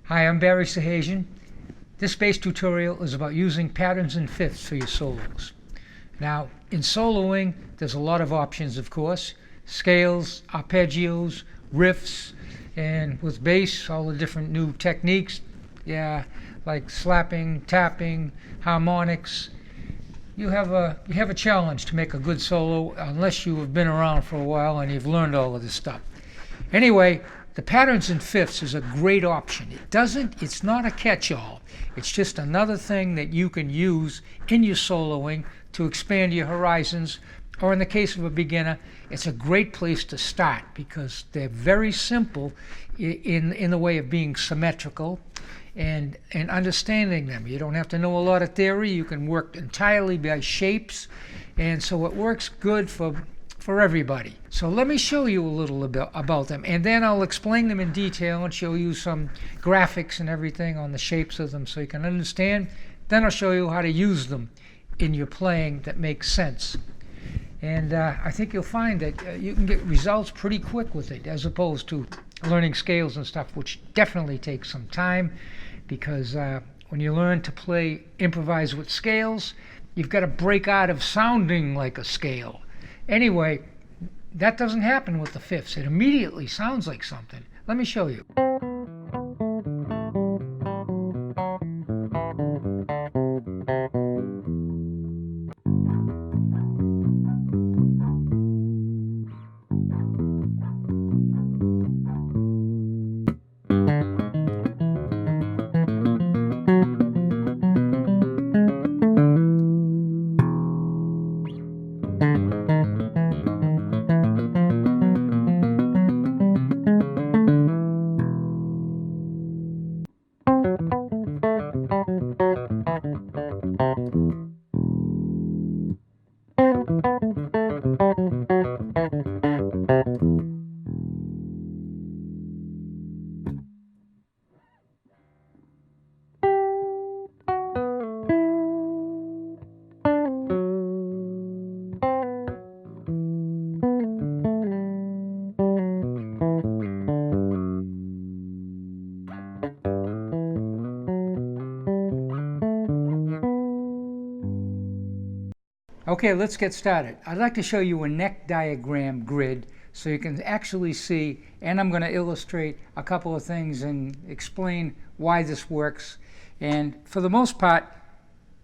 Hi, I'm Barry Sahajian. This bass tutorial is about using patterns and fifths for your solos. Now, in soloing, there's a lot of options, of course. Scales, arpeggios, riffs, and with bass, all the different new techniques. Yeah, like slapping, tapping, harmonics. You have a challenge to make a good solo unless you have been around for a while and you've learned all of this stuff. Anyway, the patterns and fifths is a great option. It's not a catch-all. It's just another thing that you can use in your soloing to expand your horizons, or in the case of a beginner, it's a great place to start because they're very simple in the way of being symmetrical and understanding them. You don't have to know a lot of theory. You can work entirely by shapes, and so it works good for everybody. So let me show you a little bit about them, and then I'll explain them in detail and show you some graphics and everything on the shapes of them so you can understand. Then I'll show you how to use them in your playing that makes sense. And I think you'll find that you can get results pretty quick with it, as opposed to learning scales and stuff, which definitely takes some time, because when you learn to improvise with scales, you've got to break out of sounding like a scale. Anyway, that doesn't happen with the fifths. It immediately sounds like something. Let me show you. Okay, let's get started. I'd like to show you a neck diagram grid so you can actually see, and I'm going to illustrate a couple of things and explain why this works. And for the most part,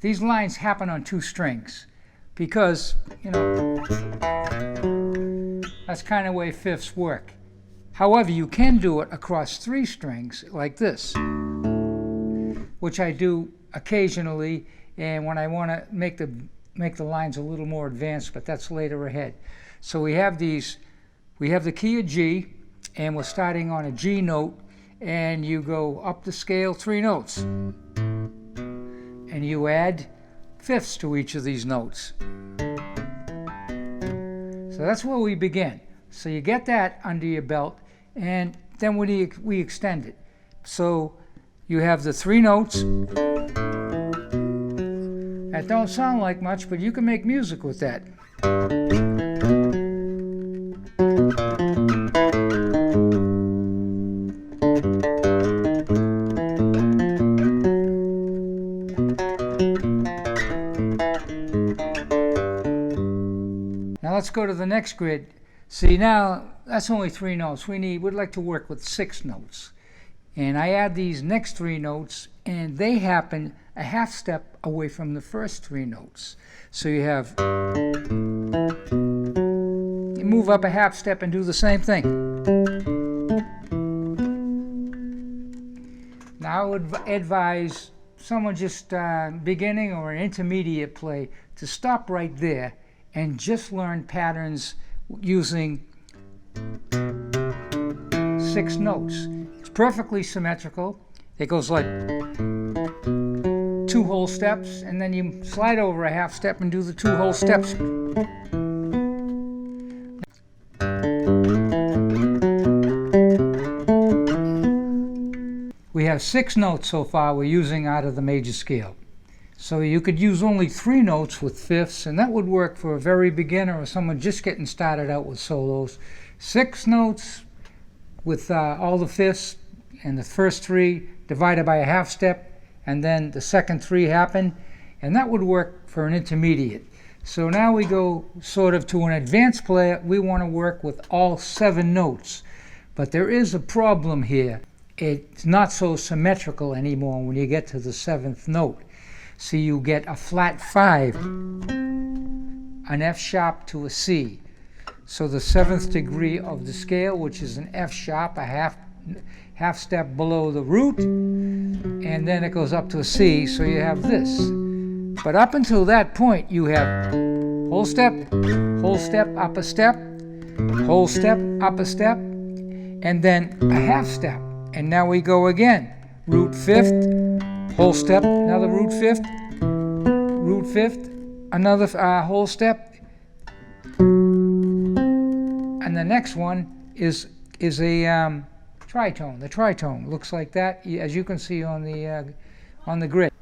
these lines happen on 2 strings because, you know, that's kind of the way fifths work. However, you can do it across 3 strings like this, which I do occasionally, and when I want to make the lines a little more advanced, but that's later ahead. So we have the key of G, and we're starting on a G note, and you go up the scale 3 notes, and you add fifths to each of these notes. So that's where we begin. So you get that under your belt, and then we extend it. So you have the 3 notes. That don't sound like much, but you can make music with that. Now let's go to the next grid. See, now that's only 3 notes. We'd like to work with 6 notes. And I add these next 3 notes, and they happen a half step away from the first 3 notes. So you move up a half step and do the same thing. Now I would advise someone just beginning or an intermediate play to stop right there and just learn patterns using 6 notes. It's perfectly symmetrical. It goes like 2 whole steps, and then you slide over a half step and do the 2 whole steps. We have 6 notes so far we're using out of the major scale. So you could use only 3 notes with fifths, and that would work for a very beginner or someone just getting started out with solos. 6 notes with all the fifths, and the first 3 divided by a half step, and then the second 3 happen, and that would work for an intermediate. So now we go sort of to an advanced player. We want to work with all 7 notes. But there is a problem here. It's not so symmetrical anymore when you get to the 7th note. So you get a flat 5, an F sharp to a C. So the 7th degree of the scale, which is an F sharp, a half step below the root, and then it goes up to a C, so you have this. But up until that point, you have whole step, up a step, whole step, up a step, and then a half step. And now we go again. Root 5th, whole step, another root 5th, another whole step. And the next one is a tritone. The tritone looks like that, as you can see on the grid.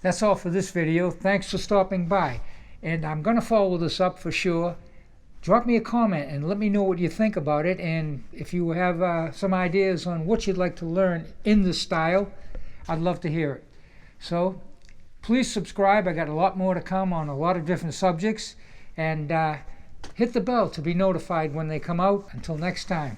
That's all for this video. Thanks for stopping by. And I'm going to follow this up for sure. Drop me a comment and let me know what you think about it. And if you have some ideas on what you'd like to learn in this style, I'd love to hear it. So please subscribe. I got a lot more to come on a lot of different subjects. And hit the bell to be notified when they come out. Until next time.